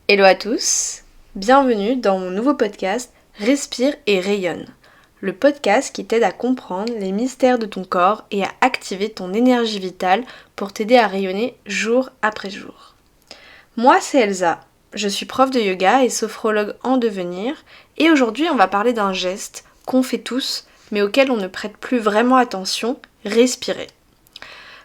Hello à tous, bienvenue dans mon nouveau podcast Respire et rayonne, le podcast qui t'aide à comprendre les mystères de ton corps et à activer ton énergie vitale pour t'aider à rayonner jour après jour. Moi c'est Elsa, je suis prof de yoga et sophrologue en devenir et aujourd'hui on va parler d'un geste qu'on fait tous mais auquel on ne prête plus vraiment attention, respirer.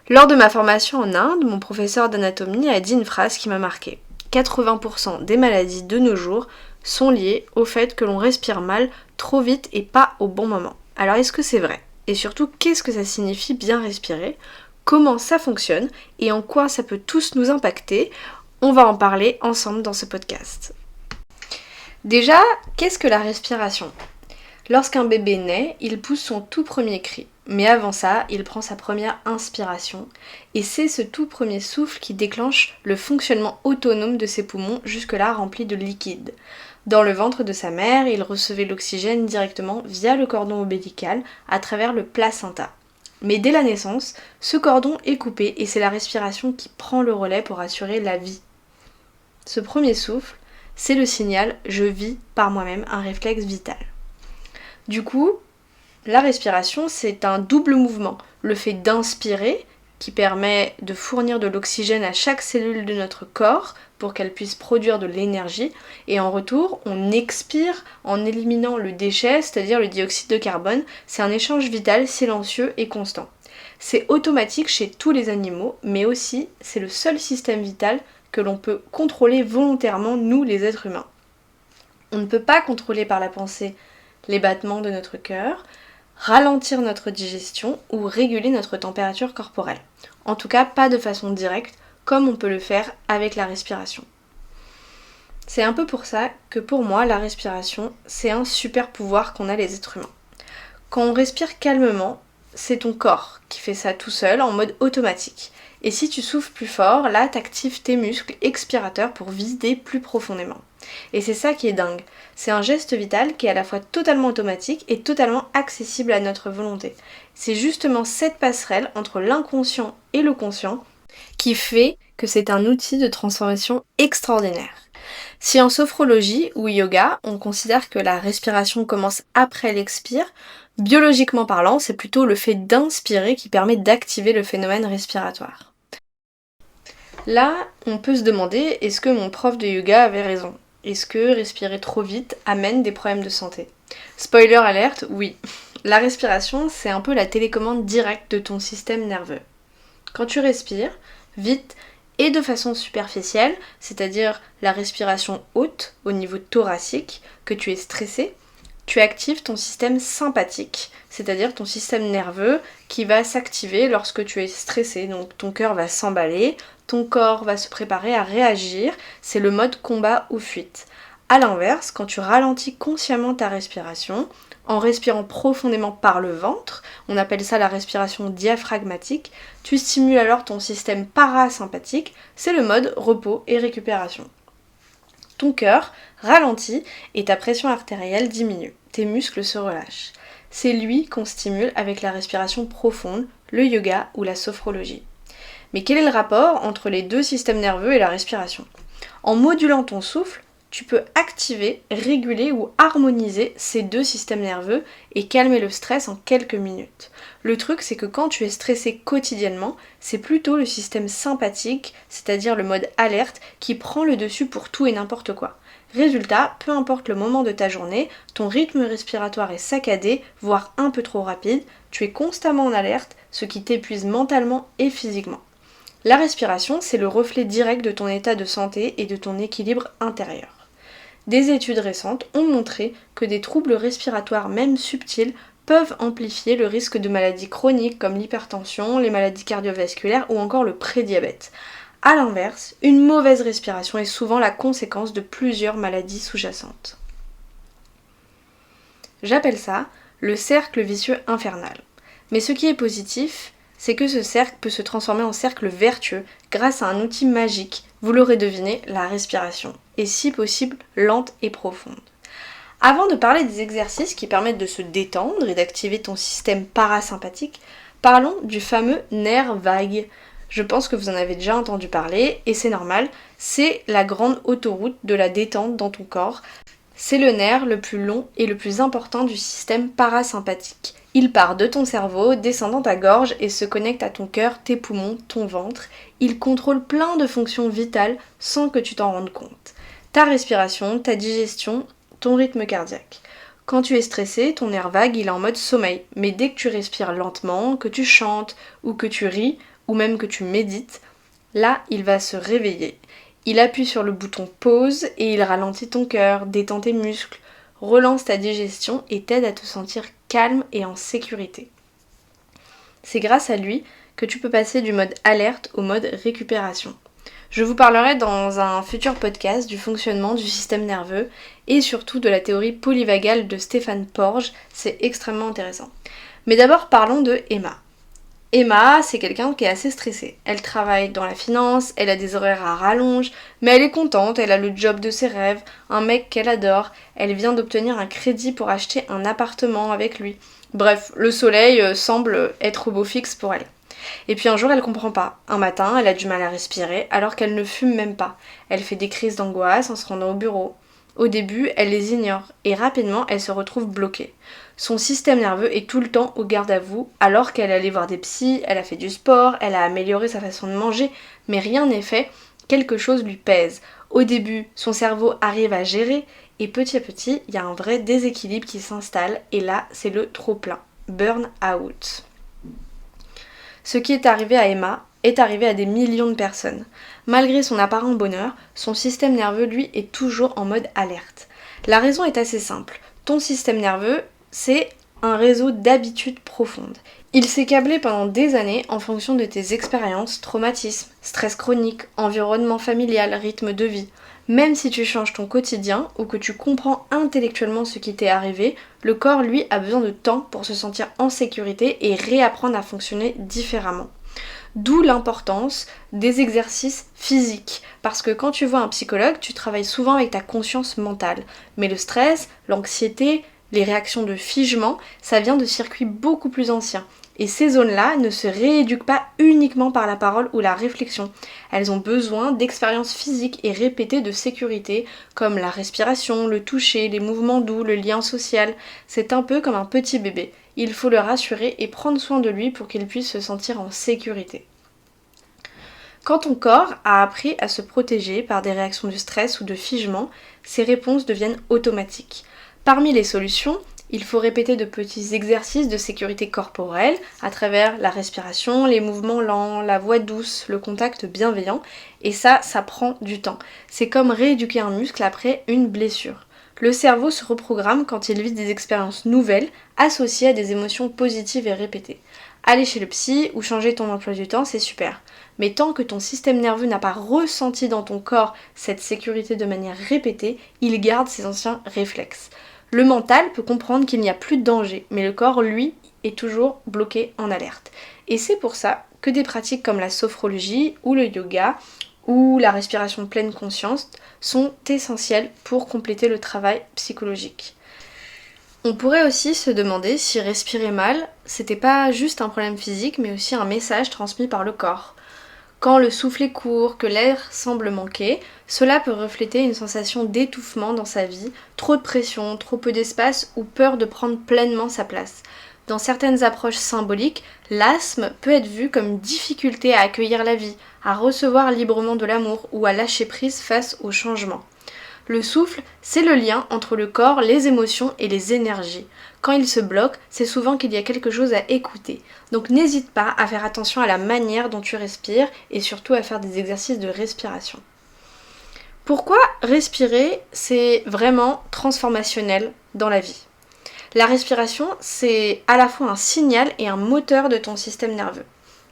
Lors de ma formation en Inde, mon professeur d'anatomie a dit une phrase qui m'a marquée. 80% des maladies de nos jours sont liées au fait que l'on respire mal, trop vite et pas au bon moment. Alors est-ce que c'est vrai ? Et surtout, qu'est-ce que ça signifie bien respirer ? Comment ça fonctionne ? Et en quoi ça peut tous nous impacter ? On va en parler ensemble dans ce podcast. Déjà, qu'est-ce que la respiration ? Lorsqu'un bébé naît, il pousse son tout premier cri. Mais avant ça, il prend sa première inspiration. Et c'est ce tout premier souffle qui déclenche le fonctionnement autonome de ses poumons, jusque-là remplis de liquide. Dans le ventre de sa mère, il recevait l'oxygène directement via le cordon ombilical à travers le placenta. Mais dès la naissance, ce cordon est coupé et c'est la respiration qui prend le relais pour assurer la vie. Ce premier souffle, c'est le signal « je vis par moi-même », un réflexe vital. Du coup, la respiration, c'est un double mouvement. Le fait d'inspirer, qui permet de fournir de l'oxygène à chaque cellule de notre corps pour qu'elle puisse produire de l'énergie. Et en retour, on expire en éliminant le déchet, c'est-à-dire le dioxyde de carbone. C'est un échange vital, silencieux et constant. C'est automatique chez tous les animaux, mais aussi c'est le seul système vital que l'on peut contrôler volontairement, nous les êtres humains. On ne peut pas contrôler par la pensée les battements de notre cœur, ralentir notre digestion ou réguler notre température corporelle. En tout cas, pas de façon directe, comme on peut le faire avec la respiration. C'est un peu pour ça que pour moi, la respiration, c'est un super pouvoir qu'on a les êtres humains. Quand on respire calmement, c'est ton corps qui fait ça tout seul, en mode automatique. Et si tu souffles plus fort, là, t'actives tes muscles expirateurs pour vider plus profondément. Et c'est ça qui est dingue. C'est un geste vital qui est à la fois totalement automatique et totalement accessible à notre volonté. C'est justement cette passerelle entre l'inconscient et le conscient qui fait que c'est un outil de transformation extraordinaire. Si en sophrologie ou yoga, on considère que la respiration commence après l'expire, biologiquement parlant, c'est plutôt le fait d'inspirer qui permet d'activer le phénomène respiratoire. Là, on peut se demander, est-ce que mon prof de yoga avait raison ? Est-ce que respirer trop vite amène des problèmes de santé ? Spoiler alerte, oui. La respiration, c'est un peu la télécommande directe de ton système nerveux. Quand tu respires, vite et de façon superficielle, c'est-à-dire la respiration haute au niveau thoracique, que tu es stressé, tu actives ton système sympathique, c'est-à-dire ton système nerveux qui va s'activer lorsque tu es stressé. Donc ton cœur va s'emballer, ton corps va se préparer à réagir, c'est le mode combat ou fuite. A l'inverse, quand tu ralentis consciemment ta respiration, en respirant profondément par le ventre, on appelle ça la respiration diaphragmatique, tu stimules alors ton système parasympathique, c'est le mode repos et récupération. Ton cœur ralentit et ta pression artérielle diminue, tes muscles se relâchent. C'est lui qu'on stimule avec la respiration profonde, le yoga ou la sophrologie. Mais quel est le rapport entre les deux systèmes nerveux et la respiration ? En modulant ton souffle, tu peux activer, réguler ou harmoniser ces deux systèmes nerveux et calmer le stress en quelques minutes. Le truc, c'est que quand tu es stressé quotidiennement, c'est plutôt le système sympathique, c'est-à-dire le mode alerte, qui prend le dessus pour tout et n'importe quoi. Résultat, peu importe le moment de ta journée, ton rythme respiratoire est saccadé, voire un peu trop rapide, tu es constamment en alerte, ce qui t'épuise mentalement et physiquement. La respiration, c'est le reflet direct de ton état de santé et de ton équilibre intérieur. Des études récentes ont montré que des troubles respiratoires, même subtils, peuvent amplifier le risque de maladies chroniques comme l'hypertension, les maladies cardiovasculaires ou encore le prédiabète. A l'inverse, une mauvaise respiration est souvent la conséquence de plusieurs maladies sous-jacentes. J'appelle ça le cercle vicieux infernal. Mais ce qui est positif, c'est que ce cercle peut se transformer en cercle vertueux grâce à un outil magique, vous l'aurez deviné, la respiration, et si possible lente et profonde. Avant de parler des exercices qui permettent de se détendre et d'activer ton système parasympathique, parlons du fameux nerf vague. Je pense que vous en avez déjà entendu parler et c'est normal, c'est la grande autoroute de la détente dans ton corps. C'est le nerf le plus long et le plus important du système parasympathique. Il part de ton cerveau, descend dans ta gorge et se connecte à ton cœur, tes poumons, ton ventre. Il contrôle plein de fonctions vitales sans que tu t'en rendes compte. Ta respiration, ta digestion, ton rythme cardiaque. Quand tu es stressé, ton nerf vague il est en mode sommeil. Mais dès que tu respires lentement, que tu chantes ou que tu ris ou même que tu médites, là il va se réveiller. Il appuie sur le bouton pause et il ralentit ton cœur, détend tes muscles, relance ta digestion et t'aide à te sentir calme et en sécurité. C'est grâce à lui que tu peux passer du mode alerte au mode récupération. Je vous parlerai dans un futur podcast du fonctionnement du système nerveux et surtout de la théorie polyvagale de Stéphane Porges, c'est extrêmement intéressant. Mais d'abord parlons de Emma. Emma, c'est quelqu'un qui est assez stressé. Elle travaille dans la finance, elle a des horaires à rallonge, mais elle est contente, elle a le job de ses rêves, un mec qu'elle adore, elle vient d'obtenir un crédit pour acheter un appartement avec lui. Bref, le soleil semble être au beau fixe pour elle. Et puis un jour, elle comprend pas. Un matin, elle a du mal à respirer alors qu'elle ne fume même pas. Elle fait des crises d'angoisse en se rendant au bureau. Au début, elle les ignore et rapidement, elle se retrouve bloquée. Son système nerveux est tout le temps au garde à vous alors qu'elle allait voir des psys, elle a fait du sport, elle a amélioré sa façon de manger, mais rien n'est fait, quelque chose lui pèse. Au début, son cerveau arrive à gérer et petit à petit, il y a un vrai déséquilibre qui s'installe et là, c'est le trop-plein, burn-out. Ce qui est arrivé à Emma est arrivé à des millions de personnes. Malgré son apparent bonheur, son système nerveux, lui, est toujours en mode alerte. La raison est assez simple. Ton système nerveux, c'est un réseau d'habitudes profondes. Il s'est câblé pendant des années en fonction de tes expériences, traumatismes, stress chronique, environnement familial, rythme de vie. Même si tu changes ton quotidien ou que tu comprends intellectuellement ce qui t'est arrivé, le corps, lui, a besoin de temps pour se sentir en sécurité et réapprendre à fonctionner différemment. D'où l'importance des exercices physiques. Parce que quand tu vois un psychologue, tu travailles souvent avec ta conscience mentale. Mais le stress, l'anxiété, les réactions de figement, ça vient de circuits beaucoup plus anciens. Et ces zones-là ne se rééduquent pas uniquement par la parole ou la réflexion. Elles ont besoin d'expériences physiques et répétées de sécurité, comme la respiration, le toucher, les mouvements doux, le lien social. C'est un peu comme un petit bébé. Il faut le rassurer et prendre soin de lui pour qu'il puisse se sentir en sécurité. Quand ton corps a appris à se protéger par des réactions de stress ou de figement, ses réponses deviennent automatiques. Parmi les solutions, il faut répéter de petits exercices de sécurité corporelle à travers la respiration, les mouvements lents, la voix douce, le contact bienveillant. Et ça prend du temps. C'est comme rééduquer un muscle après une blessure. Le cerveau se reprogramme quand il vit des expériences nouvelles associées à des émotions positives et répétées. Aller chez le psy ou changer ton emploi du temps, c'est super. Mais tant que ton système nerveux n'a pas ressenti dans ton corps cette sécurité de manière répétée, il garde ses anciens réflexes. Le mental peut comprendre qu'il n'y a plus de danger, mais le corps, lui, est toujours bloqué en alerte. Et c'est pour ça que des pratiques comme la sophrologie ou le yoga ou la respiration de pleine conscience sont essentielles pour compléter le travail psychologique. On pourrait aussi se demander si respirer mal, c'était pas juste un problème physique, mais aussi un message transmis par le corps. Quand le souffle est court, que l'air semble manquer, cela peut refléter une sensation d'étouffement dans sa vie, trop de pression, trop peu d'espace ou peur de prendre pleinement sa place. Dans certaines approches symboliques, l'asthme peut être vu comme une difficulté à accueillir la vie, à recevoir librement de l'amour ou à lâcher prise face au changement. Le souffle, c'est le lien entre le corps, les émotions et les énergies. Quand il se bloque, c'est souvent qu'il y a quelque chose à écouter. Donc n'hésite pas à faire attention à la manière dont tu respires et surtout à faire des exercices de respiration. Pourquoi respirer, c'est vraiment transformationnel dans la vie ? La respiration, c'est à la fois un signal et un moteur de ton système nerveux.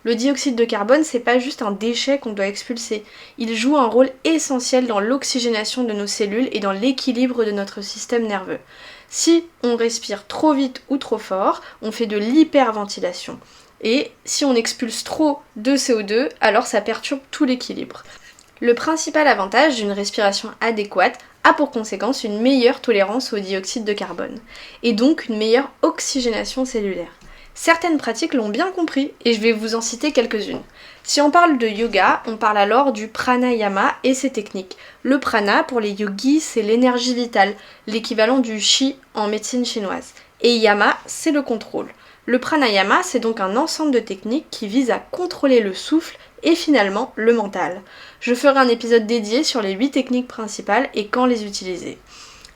Le dioxyde de carbone, c'est pas juste un déchet qu'on doit expulser. Il joue un rôle essentiel dans l'oxygénation de nos cellules et dans l'équilibre de notre système nerveux. Si on respire trop vite ou trop fort, on fait de l'hyperventilation. Et si on expulse trop de CO2, alors ça perturbe tout l'équilibre. Le principal avantage d'une respiration adéquate a pour conséquence une meilleure tolérance au dioxyde de carbone, et donc une meilleure oxygénation cellulaire. Certaines pratiques l'ont bien compris et je vais vous en citer quelques-unes. Si on parle de yoga, on parle alors du pranayama et ses techniques. Le prana, pour les yogis, c'est l'énergie vitale, l'équivalent du chi en médecine chinoise. Et yama, c'est le contrôle. Le pranayama, c'est donc un ensemble de techniques qui visent à contrôler le souffle et finalement le mental. Je ferai un épisode dédié sur les 8 techniques principales et quand les utiliser.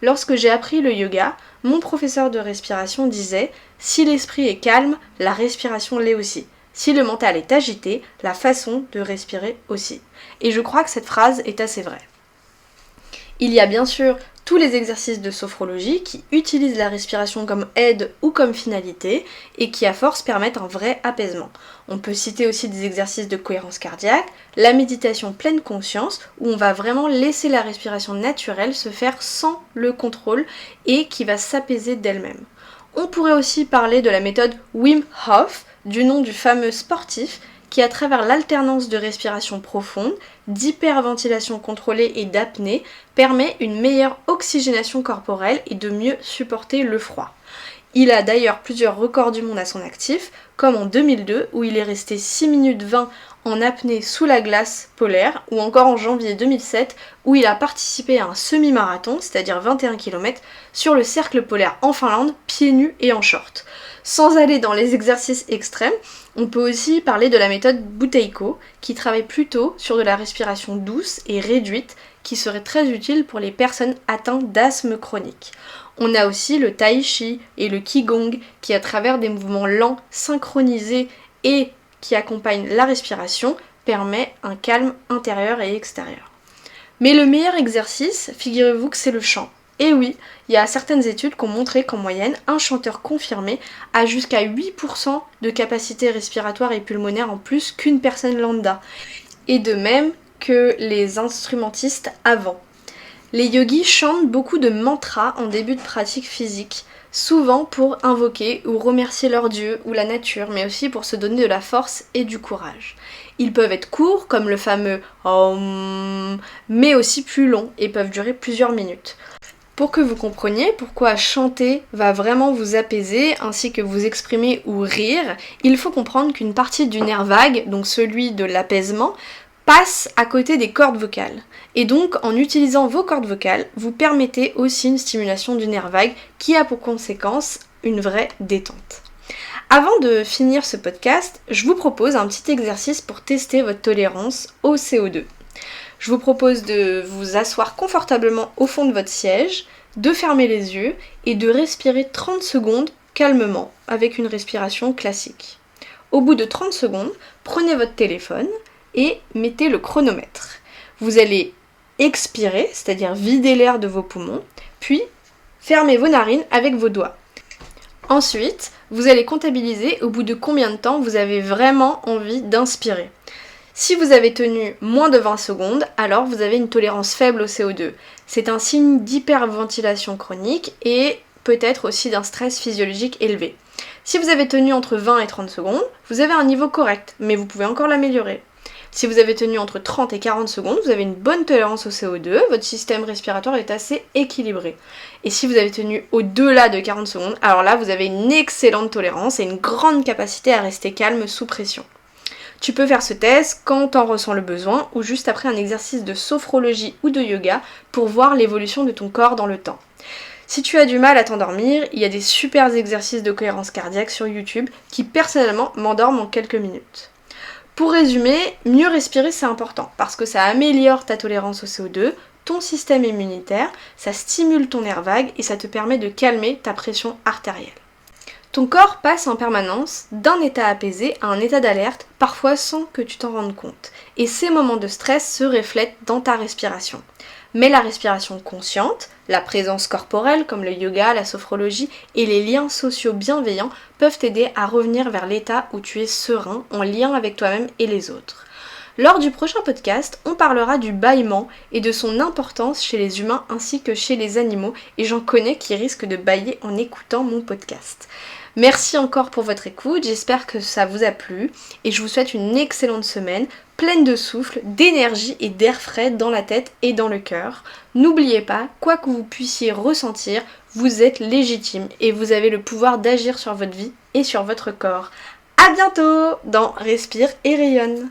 Lorsque j'ai appris le yoga, mon professeur de respiration disait « Si l'esprit est calme, la respiration l'est aussi. Si le mental est agité, la façon de respirer aussi. » Et je crois que cette phrase est assez vraie. Il y a bien sûr tous les exercices de sophrologie qui utilisent la respiration comme aide ou comme finalité et qui à force permettent un vrai apaisement. On peut citer aussi des exercices de cohérence cardiaque, la méditation pleine conscience où on va vraiment laisser la respiration naturelle se faire sans le contrôle et qui va s'apaiser d'elle-même. On pourrait aussi parler de la méthode Wim Hof, du nom du fameux sportif qui à travers l'alternance de respiration profonde, d'hyperventilation contrôlée et d'apnée, permet une meilleure oxygénation corporelle et de mieux supporter le froid. Il a d'ailleurs plusieurs records du monde à son actif, comme en 2002 où il est resté 6 minutes 20 en apnée sous la glace polaire, ou encore en janvier 2007 où il a participé à un semi-marathon, c'est-à-dire 21 km, sur le cercle polaire en Finlande, pieds nus et en short. Sans aller dans les exercices extrêmes, on peut aussi parler de la méthode Buteyko, qui travaille plutôt sur de la respiration douce et réduite, qui serait très utile pour les personnes atteintes d'asthme chronique. On a aussi le Tai Chi et le Qigong, qui à travers des mouvements lents, synchronisés et qui accompagnent la respiration, permet un calme intérieur et extérieur. Mais le meilleur exercice, figurez-vous que c'est le chant. Et oui, il y a certaines études qui ont montré qu'en moyenne, un chanteur confirmé a jusqu'à 8% de capacité respiratoire et pulmonaire en plus qu'une personne lambda. Et de même que les instrumentistes avant. Les yogis chantent beaucoup de mantras en début de pratique physique, souvent pour invoquer ou remercier leur dieu ou la nature, mais aussi pour se donner de la force et du courage. Ils peuvent être courts, comme le fameux Om, mais aussi plus longs et peuvent durer plusieurs minutes. Pour que vous compreniez pourquoi chanter va vraiment vous apaiser ainsi que vous exprimer ou rire, il faut comprendre qu'une partie du nerf vague, donc celui de l'apaisement, passe à côté des cordes vocales. Et donc, en utilisant vos cordes vocales, vous permettez aussi une stimulation du nerf vague qui a pour conséquence une vraie détente. Avant de finir ce podcast, je vous propose un petit exercice pour tester votre tolérance au CO2. Je vous propose de vous asseoir confortablement au fond de votre siège, de fermer les yeux et de respirer 30 secondes calmement avec une respiration classique. Au bout de 30 secondes, prenez votre téléphone et mettez le chronomètre. Vous allez expirer, c'est-à-dire vider l'air de vos poumons, puis fermez vos narines avec vos doigts. Ensuite, vous allez comptabiliser au bout de combien de temps vous avez vraiment envie d'inspirer. Si vous avez tenu moins de 20 secondes, alors vous avez une tolérance faible au CO2. C'est un signe d'hyperventilation chronique et peut-être aussi d'un stress physiologique élevé. Si vous avez tenu entre 20 et 30 secondes, vous avez un niveau correct, mais vous pouvez encore l'améliorer. Si vous avez tenu entre 30 et 40 secondes, vous avez une bonne tolérance au CO2, votre système respiratoire est assez équilibré. Et si vous avez tenu au-delà de 40 secondes, alors là vous avez une excellente tolérance et une grande capacité à rester calme sous pression. Tu peux faire ce test quand t'en ressens le besoin ou juste après un exercice de sophrologie ou de yoga pour voir l'évolution de ton corps dans le temps. Si tu as du mal à t'endormir, il y a des super exercices de cohérence cardiaque sur YouTube qui personnellement m'endorment en quelques minutes. Pour résumer, mieux respirer c'est important parce que ça améliore ta tolérance au CO2, ton système immunitaire, ça stimule ton nerf vague et ça te permet de calmer ta pression artérielle. Ton corps passe en permanence d'un état apaisé à un état d'alerte, parfois sans que tu t'en rendes compte. Et ces moments de stress se reflètent dans ta respiration. Mais la respiration consciente, la présence corporelle comme le yoga, la sophrologie et les liens sociaux bienveillants peuvent t'aider à revenir vers l'état où tu es serein, en lien avec toi-même et les autres. Lors du prochain podcast, on parlera du bâillement et de son importance chez les humains ainsi que chez les animaux et j'en connais qui risquent de bâiller en écoutant mon podcast. Merci encore pour votre écoute, j'espère que ça vous a plu et je vous souhaite une excellente semaine, pleine de souffle, d'énergie et d'air frais dans la tête et dans le cœur. N'oubliez pas, quoi que vous puissiez ressentir, vous êtes légitime et vous avez le pouvoir d'agir sur votre vie et sur votre corps. À bientôt dans Respire et rayonne.